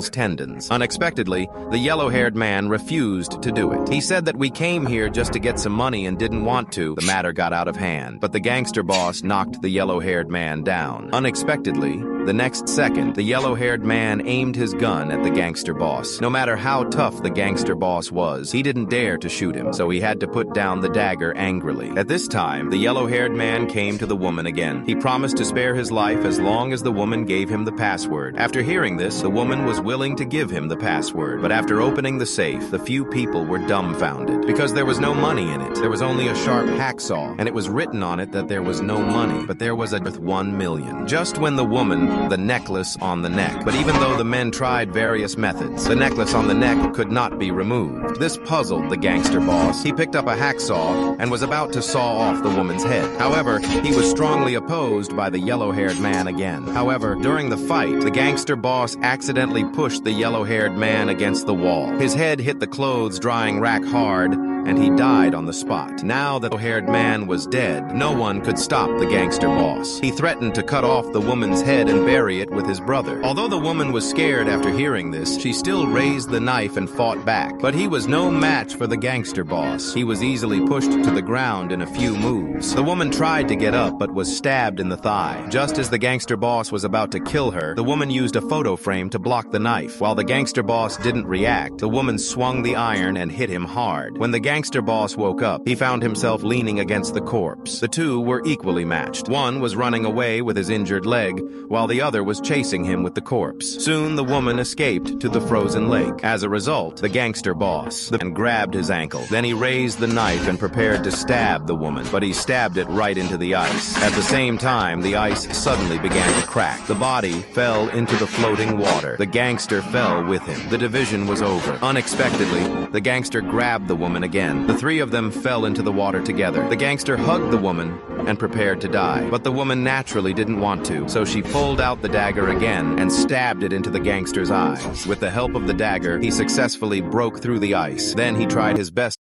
animal's tendons. Unexpectedly, the yellow-haired man refused to do it. He said that we came here just to get some money and didn't want to. The matter got out of hand, but the gangster boss knocked the yellow-haired man down. Unexpectedly, the next second, the yellow-haired man aimed his gun at the gangster boss. No matter how tough the gangster boss was, he didn't dare to shoot him, so he had to put down the dagger angrily. At this time, the yellow-haired man came to the woman again. He promised to spare his life as long as the woman gave him the password. After hearing this, the woman was willing to give him the password. But after opening the safe, the few people were dumbfounded, because there was no money in it. There was only a sharp hacksaw, and it was written on it that there was no money, but there was worth 1 million. Just when the woman, the necklace on the neck. But even though the men tried various methods, the necklace on the neck could not be removed. This puzzled the gangster boss. He picked up a hacksaw and was about to saw off the woman's head. However, he was strongly opposed by the yellow-haired man again. However, during the fight, the gangster boss accidentally pushed the yellow-haired man against the wall. His head hit the clothes drying rack hard, and he died on the spot. Now that the haired man was dead, no one could stop the gangster boss. He threatened to cut off the woman's head and bury it with his brother. Although the woman was scared after hearing this, she still raised the knife and fought back. But he was no match for the gangster boss. He was easily pushed to the ground in a few moves. The woman tried to get up, but was stabbed in the thigh. Just as the gangster boss was about to kill her, the woman used a photo frame to block the knife. While the gangster boss didn't react, the woman swung the iron and hit him hard. When the gangster boss woke up, he found himself leaning against the corpse. The two were equally matched. One was running away with his injured leg, while the other was chasing him with the corpse. Soon the woman escaped to the frozen lake. As a result, the gangster boss grabbed his ankle. Then he raised the knife and prepared to stab the woman, but he stabbed it right into the ice. At the same time, the ice suddenly began to crack. The body fell into the floating water. The gangster fell with him. The division was over. Unexpectedly, the gangster grabbed the woman again. The three of them fell into the water together. The gangster hugged the woman and prepared to die, but the woman naturally didn't want to, so she pulled out the dagger again and stabbed it into the gangster's eyes. With the help of the dagger, he successfully broke through the ice. Then he tried his best